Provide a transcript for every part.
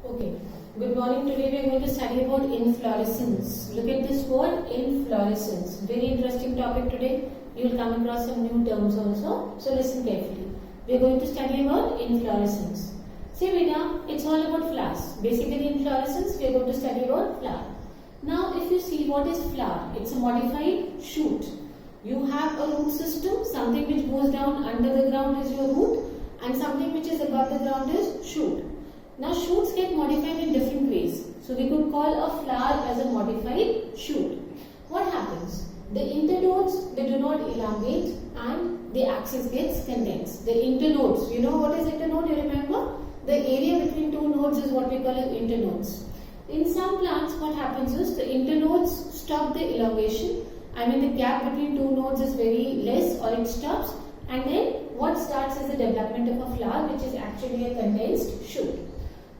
Okay. Good morning. Today we are going to study about inflorescence. Look at this word, inflorescence. Very interesting topic today. You will come across some new terms also. So listen carefully. We are going to study about inflorescence. See beta, it's all about flowers. Basically inflorescence, we are going to study about flower. Now if you see what is flower, it's a modified shoot. You have a root system, something which goes down under the ground is your root and something which is above the ground is shoot. Now shoots get modified in different ways. So we could call a flower as a modified shoot. What happens? The internodes, they do not elongate and the axis gets condensed. The internodes, you know what is internode, you remember? The area between two nodes is what we call as internodes. In some plants what happens is the internodes stop the elongation. I mean the gap between two nodes is very less or it stops, and then what starts is the development of a flower which is actually a condensed shoot.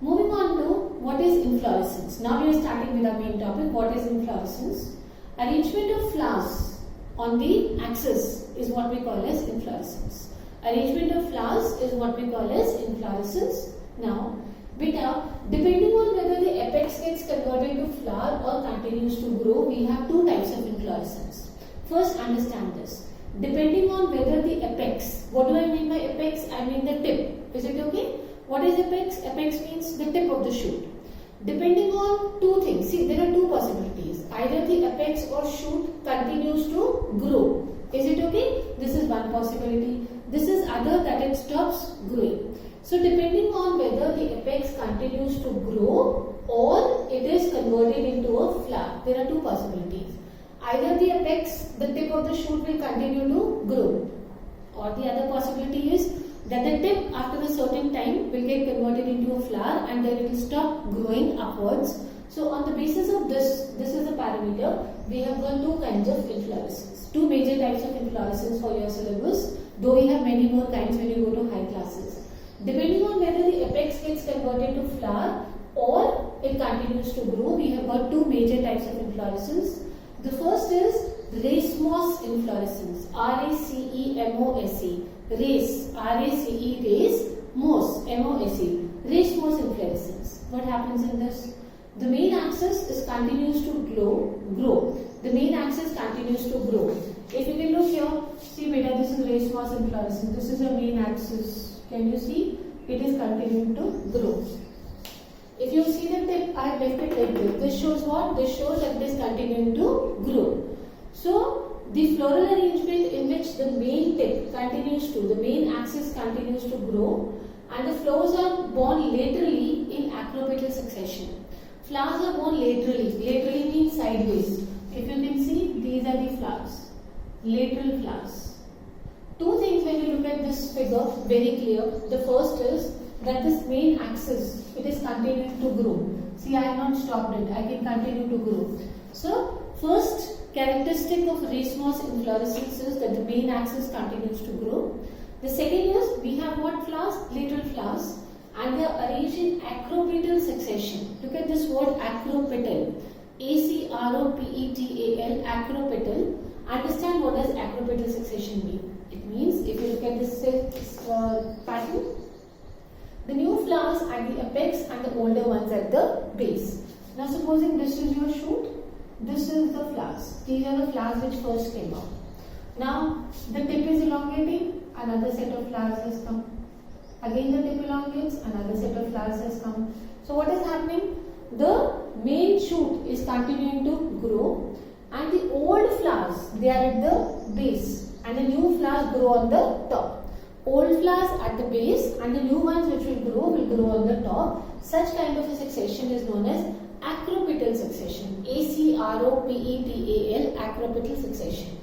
Moving on to what is inflorescence. Now we are starting with our main topic. What is inflorescence? Arrangement of flowers on the axis is what we call as inflorescence. Arrangement of flowers is what we call as inflorescence. Now, beta, depending on whether the apex gets converted to flower or continues to grow, we have two types of inflorescence. First, understand this. Depending on whether the apex, what do I mean by apex? I mean the tip. Is it okay? What is apex? Apex means the tip of the shoot. Depending on two things, see there are two possibilities. Either the apex or shoot continues to grow. Is it okay? This is one possibility. This is other, that it stops growing. So depending on whether the apex continues to grow or it is converted into a flower, there are two possibilities. Either the apex, the tip of the shoot will continue to grow, or the other possibility is that the tip after a certain time will get converted into a flower and then it will stop growing upwards. So on the basis of this is a parameter, we have got two kinds of inflorescence. Two major types of inflorescence for your syllabus, though we have many more kinds when you go to high classes. Depending on whether the apex gets converted to flower or it continues to grow, we have got two major types of inflorescence. The first is racemose inflorescence, R-A-C-E-M-O-S-E. Race, R-A-C-E, race, mose, M-O-S-E, racemose inflorescence. What happens in this? The main axis continues to grow. The main axis continues to grow. If you can look here, see beta, this is racemose inflorescence. This is your main axis. Can you see? It is continuing to grow. If you see the tip, I have left it like this. This shows what? This shows that it is continuing to grow. So, the floral arrangement in which the main tip continues to, the main axis continues to grow and the flowers are borne laterally in acropetal succession. Flowers are borne laterally. Laterally means sideways. If you can see, these are the flowers. Lateral flowers. Two things when you look at this figure, very clear. The first is that this main axis, it is continuing to grow. See, I have not stopped it. I can continue to grow. So, first characteristic of racemose inflorescence is that the main axis continues to grow. The second is we have what flowers? Lateral flowers, and they are arranged in acropetal succession. Look at this word acropetal. A-C-R-O-P-E-T-A-L, acropetal. Understand what does acropetal succession mean? It means, if you look at this pattern, the new flowers at the apex and the older ones at the base. Now supposing this is your shoot, this is the flowers. These are the flowers which first came out. Now the tip is elongating, another set of flowers has come. Again the tip elongates, another set of flowers has come. So what is happening? The main shoot is continuing to grow and the old flowers, they are at the base and the new flowers grow on the top. Old flowers at the base and the new ones which will grow on the top. Such kind of a succession is known as acropetal succession. A-C-R-O-P-E-T-A-L, acropetal succession.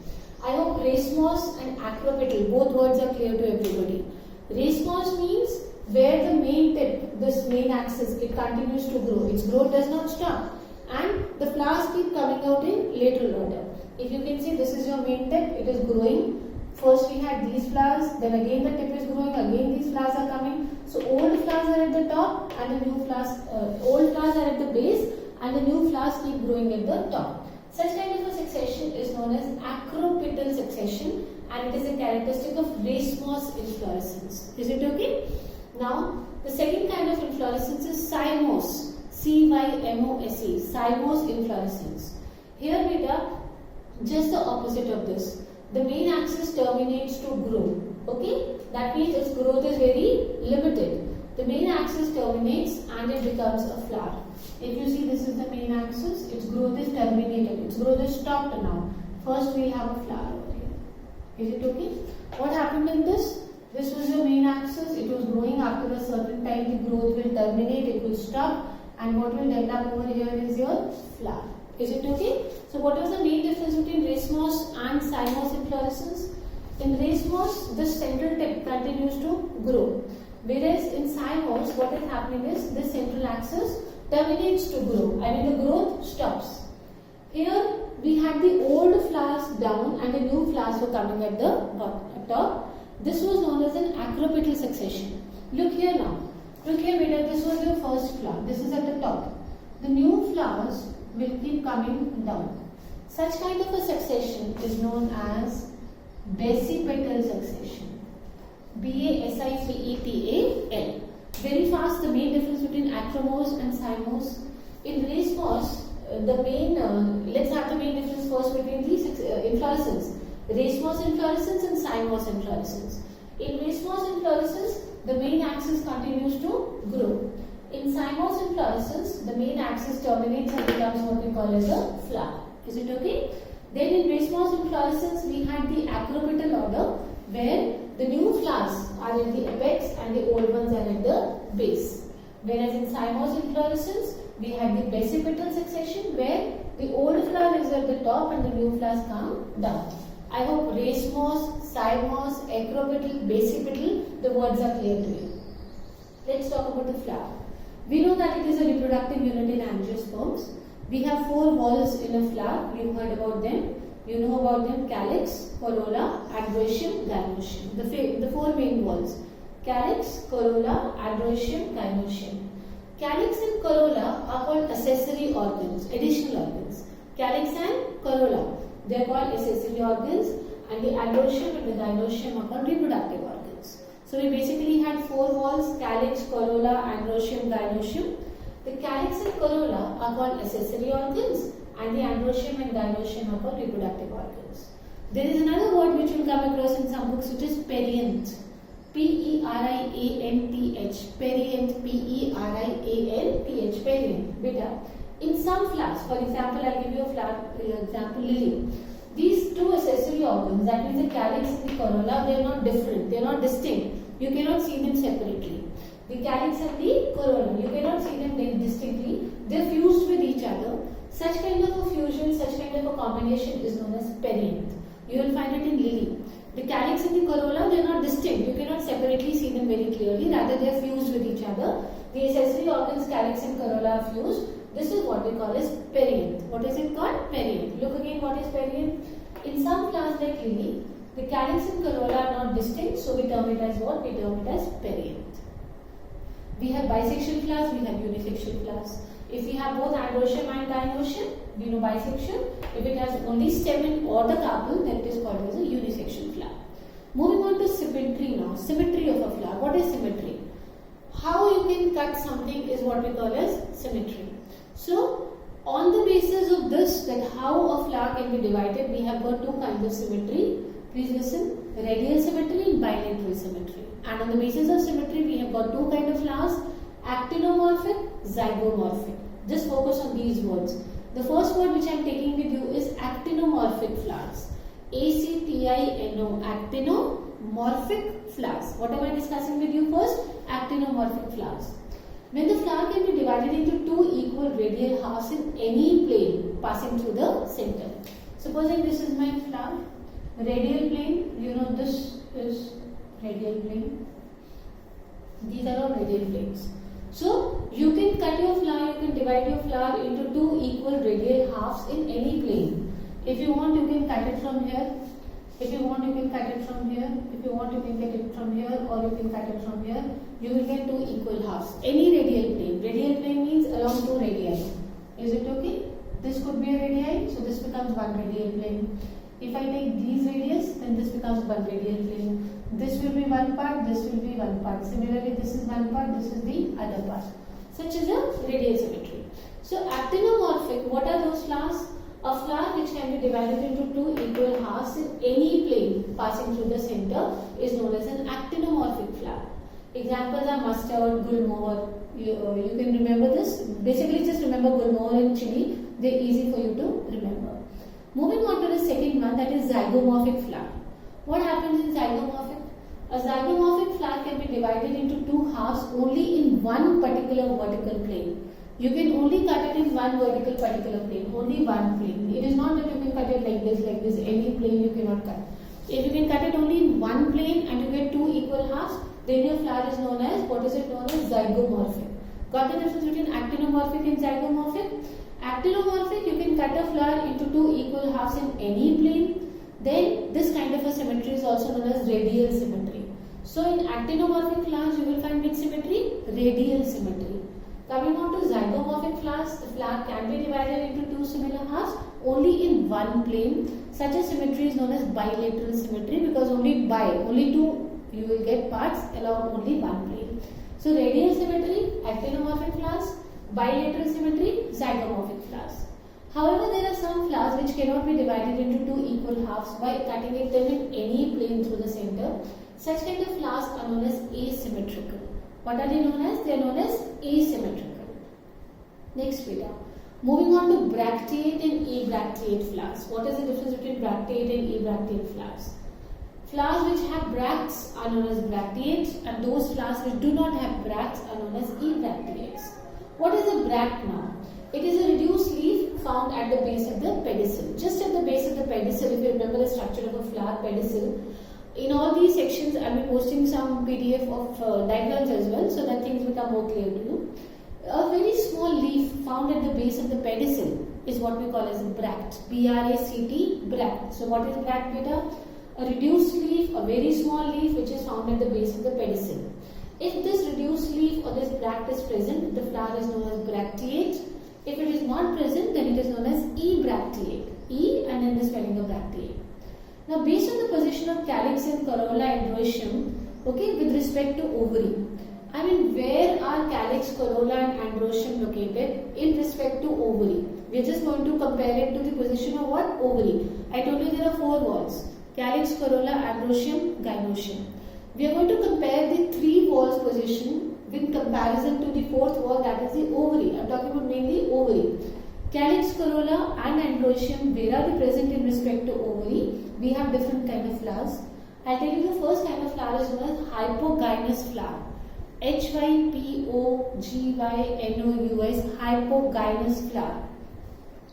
I hope racemose and acropetal, both words are clear to everybody. Racemose means where the main tip, this main axis, it continues to grow. Its growth does not stop. And the flowers keep coming out in lateral order. If you can see, this is your main tip, it is growing. First we had these flowers, then again the tip is growing, again these flowers are coming. So old flowers are at the top and the new flowers, old flowers are at the base and the new flowers keep growing at the top. Such kind of a succession is known as acropetal succession and it is a characteristic of racemose inflorescence. Is it okay? Now, the second kind of inflorescence is cymose, C-Y-M-O-S-E, cymose inflorescence. Here beta, just the opposite of this. The main axis terminates to grow. Okay, that means its growth is very limited. The main axis terminates and it becomes a flower. If you see, this is the main axis, its growth is terminated, its growth is stopped now. First we have a flower over here. Is it okay? What happened in this? This was your main axis, it was growing. After a certain time the growth will terminate, it will stop, and what will end up over here is your flower. Is it okay? So what was the main difference between racemose and cymose inflorescence? In racemose, the central tip continues to grow. Whereas in cymose, what is happening is this central axis terminates to grow. I mean the growth stops. Here we had the old flowers down and the new flowers were coming at the top. This was known as an acropetal succession. Look here now. Look here beta, this was your first flower. This is at the top. The new flowers will keep coming down. Such kind of a succession is known as basipetal succession. B-A-S-I-P-E-T-A-L. Very fast, the main difference between acromose and cymose. In racemose, let's have the main difference first between these inflorescence. Racemose inflorescence and cymose inflorescence. In racemose inflorescence, the main axis continues to grow. In cymose inflorescence, the main axis terminates and becomes what we call as a flower. Is it okay? Then in racemose inflorescence, we had the acropetal order where the new flowers are at the apex and the old ones are at the base. Whereas in cymose inflorescence, we had the basipetal succession where the old flower is at the top and the new flowers come down. I hope racemose, cymose, acropetal, basipetal, the words are clear to you. Let's talk about the flower. We know that it is a reproductive unit in angiosperms. We have 4 walls in a flower. You heard about them. You know about them: calyx, corolla, androecium, gynoecium. The 4 main walls: calyx, corolla, androecium, gynoecium. Calyx and corolla are called accessory organs, additional organs. Calyx and corolla, they are called accessory organs, and the androecium and the gynoecium are called reproductive organs. So we basically had 4 walls: calyx, corolla, androecium, gynoecium. The calyx and corolla are called accessory organs, and the androecium and gynoecium are called reproductive organs. There is another word which you will come across in some books, which is perianth. P-E-R-I-A-N-T-H. Perianth. P-E-R-I-A-N-T-H. Perianth. Beta. In some flowers, for example, I'll give you a flower example, lily. These 2 accessory organs, that means the calyx and the corolla, they are not different, they are not distinct. You cannot see them separately. The calyx and the corolla, you cannot see them very distinctly. They are fused with each other. Such kind of a fusion, such kind of a combination is known as perianth. You will find it in lily. The calyx and the corolla, they are not distinct. You cannot separately see them very clearly. Rather, they are fused with each other. The accessory organs, calyx and corolla, are fused. This is what we call as perianth. What is it called? Perianth. Look again, what is perianth? In some flowers like lily, the calyx and corolla are not distinct. So we term it as what? We term it as perianth. We have bisexual flowers, we have unisexual flowers. If we have both androecium and gynoecium, we know bisexual. If it has only stamen or the carpel, then it is called as a unisexual flower. Moving on to symmetry now. Symmetry of a flower. What is symmetry? How you can cut something is what we call as symmetry. So, on the basis of this, that how a flower can be divided, we have got 2 kinds of symmetry. Please listen. Radial symmetry and bilateral symmetry. And on the basis of symmetry, we have got 2 kinds of flowers: actinomorphic, zygomorphic. Just focus on these words. The first word which I am taking with you is actinomorphic flowers. A-C-T-I-N-O, actinomorphic flowers. What am I discussing with you first? Actinomorphic flowers. When the flower can be divided into 2 equal radial halves in any plane passing through the center. Supposing this is my flower, radial plane, you know this is radial plane. These are all radial planes. So, you can cut your flower, you can divide your flower into 2 equal radial halves in any plane. If you want, you can cut it from here. If you want, you can cut it from here. If you want, you can cut it from here, or you can cut it from here. You will get 2 equal halves. Any radial plane. Radial plane means along 2 radii. Is it okay? This could be a radii, so this becomes 1 radial plane. If I take these radius, then this becomes 1 radial plane. This will be 1 part, this will be 1 part. Similarly, this is 1 part, this is the other part. such as a radial symmetry. So actinomorphic, what are those flowers? A flower which can be divided into two equal halves in any plane passing through the center is known as an actinomorphic flower. Examples are mustard, gulmohar. You can remember this. Basically, just remember gulmohar and chili. They're easy for you to remember. Moving on to the second one, that is zygomorphic flower. What happens in zygomorphic? A zygomorphic flower can be divided into two halves only in one particular vertical plane. You can only cut it in one vertical particular plane, only one plane. It is not that you can cut it like this, any plane you cannot cut. If you can cut it only in one plane and you get two equal halves, then your flower is known as, what is it known as? Zygomorphic. Got the difference between actinomorphic and zygomorphic? Actinomorphic, you can cut a flower into two equal halves in any plane. Then this kind of a symmetry is also known as radial symmetry. So in actinomorphic flowers, you will find which symmetry? Radial symmetry. Coming on to zygomorphic flowers, the flower can be divided into two similar halves only in one plane. Such a symmetry is known as bilateral symmetry because only two you will get parts along only one plane. So radial symmetry, actinomorphic flowers, bilateral symmetry, zygomorphic flowers. However, there are some flowers which cannot be divided into two equal halves by cutting them in any plane through the center. Such kind of flowers are known as asymmetrical. What are they known as? They are known as asymmetrical. Next beta. Moving on to bracteate and abracteate flowers. What is the difference between bracteate and abracteate flowers? Flowers which have bracts are known as bracteates and those flowers which do not have bracts are known as abracteates. What is a bract now? It is a reduced leaf found at the base of the pedicel. Just at the base of the pedicel, if you remember the structure of a flower pedicel. In all these sections, I will be posting some PDF of diagrams as well so that things become more clear to you. A very small leaf found at the base of the pedicel is what we call as a bract. B-R-A-C-T, bract. So what is bract beta? A reduced leaf, a very small leaf which is found at the base of the pedicel. If this reduced leaf or this bract is present, the flower is known as bracteate. If it is not present, then it is known as ebracteate. E and then the spelling of bracteate. Now, based on the position of calyx and corolla androecium, okay, with respect to ovary, I mean, where are calyx, corolla and androecium located in respect to ovary? We are just going to compare it to the position of what? Ovary. I told you there are four walls: calyx, corolla, androecium, gynoecium. We are going to compare the three walls position with comparison to the fourth wall, that is the ovary. I am talking about mainly ovary. Calyx, corolla and androecium, where are they present in respect to ovary? We have different kind of flowers. I'll tell you the first kind of flower is known as hypogynous flower. H-Y-P-O-G-Y-N-O-U-S, hypogynous flower.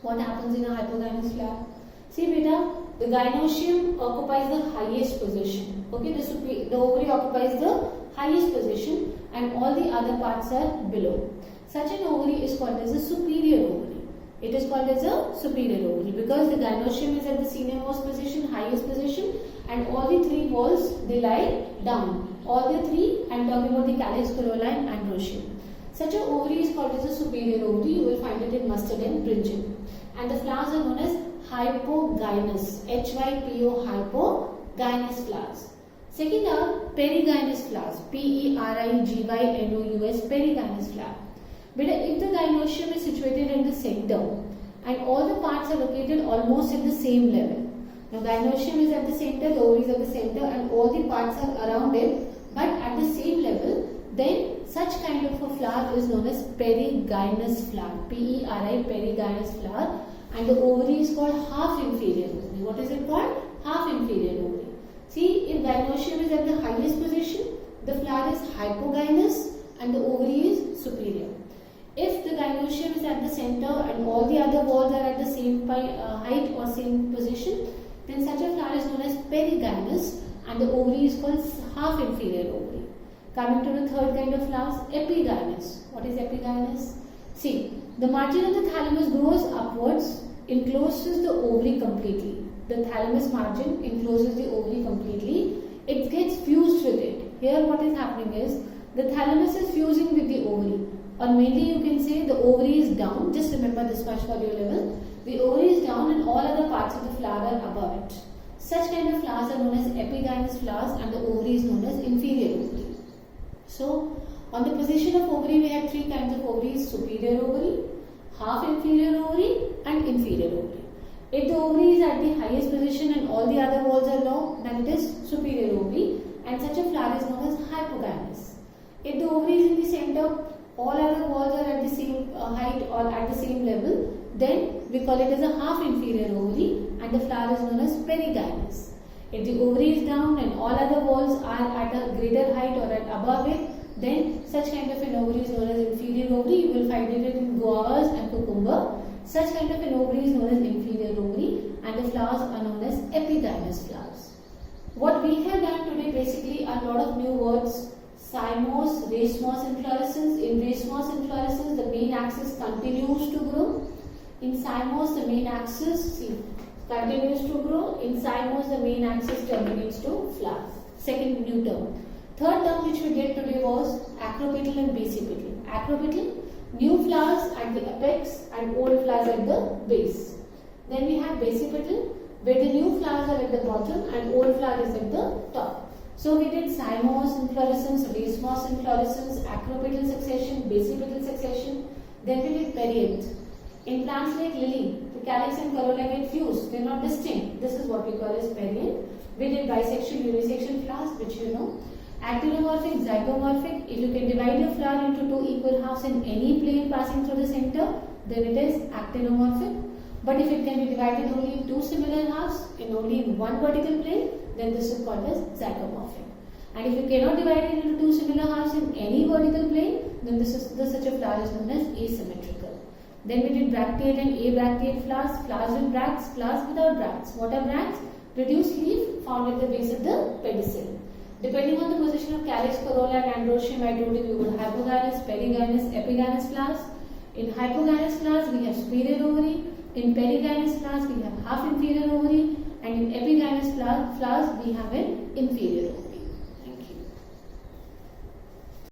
What happens in a hypogynous flower? See beta, the gynoecium occupies the highest position. Okay, the ovary occupies the highest position and all the other parts are below. Such an ovary is called as a superior ovary. It is called as a superior ovary because the gynoecium is at the seniormost position, highest position, and all the three walls they lie down. All the three, I am talking about the calyx, corolla and androecium. Such an ovary is called as a superior ovary. You will find it in mustard and brinjal. And the flowers are known as hypogynous. H-Y-P-O, hypogynous flowers. Second are perigynous flowers. P-E-R-I-G-Y-N-O-U-S, perigynous flower. But if the gynoecium is situated in the center and all the parts are located almost at the same level. Now gynoecium is at the center, the ovary is at the center and all the parts are around it but at the same level, then such kind of a flower is known as perigynous flower. P-E-R-I, perigynous flower, and the ovary is called half inferior ovary. What is it called? Half inferior ovary. See, if gynoecium is at the highest position, the flower is hypogynous and the ovary is superior. If the gynoecium is at the center and all the other walls are at the same height or same position, then such a flower is known as perigynous and the ovary is called half inferior ovary. Coming to the third kind of flowers, epigynous. What is epigynous? See, the margin of the thalamus grows upwards, encloses the ovary completely. The thalamus margin encloses the ovary completely. It gets fused with it. Here what is happening is, the thalamus is fusing with the ovary. Or mainly you can say the ovary is down. Just remember this much for your level. The ovary is down and all other parts of the flower are above it. Such kind of flowers are known as epigynous flowers and the ovary is known as inferior ovary. So, On the position of ovary, we have three kinds of ovaries: superior ovary, half inferior ovary, and inferior ovary. If the ovary is at the highest position and all the other walls are long, then it is superior ovary, and such a flower is known as hypogynous. If the ovary is in the center, all other walls are at the same height or at the same level, then we call it as a half inferior ovary, and the flower is known as perigynous. If the ovary is down and all other walls are at a greater height or at above it, then such kind of an ovary is known as inferior ovary. You will find it in guavas and cucumber. Such kind of an ovary is known as inferior ovary, and the flowers are known as epigynous flowers. What we have done today basically are a lot of new words. Cymose, racemose inflorescence. In racemose inflorescence, the main axis continues to grow. In cymose, the main axis continues to grow. In cymose, the main axis terminates to flowers. Second new term. Third term which we did today was acropetal and basipetal. Acropetal, new flowers at the apex and old flowers at the base. Then we have basipetal, where the new flowers are at the bottom and old flower is at the top. So we did cymose inflorescence, racemose inflorescence, acropetal succession, basipetal succession. Then we did perianth. In plants like lily, the calyx and corolla get fused. They are not distinct. This is what we call as perianth. We did bisexual, unisexual flowers, which you know. Actinomorphic, zygomorphic. If you can divide a flower into two equal halves in any plane passing through the center, then it is actinomorphic. But if it can be divided only in two similar halves in only one vertical plane, then this is called as zygomorphic. And if you cannot divide it into two similar halves in any vertical plane, then such a flower is known as asymmetrical. Then we did bracteate and abracteate flowers, flowers with bracts, flowers without bracts. What are bracts? Reduced leaf found at the base of the pedicel. Depending on the position of calyx, corolla and androecium, I told you we would have hypogynous, perigynous, epigynous flowers. In hypogynous flowers, we have superior ovary. In perigynous flowers, we have half inferior ovary. And in epigynous flowers, we have an inferior ovary.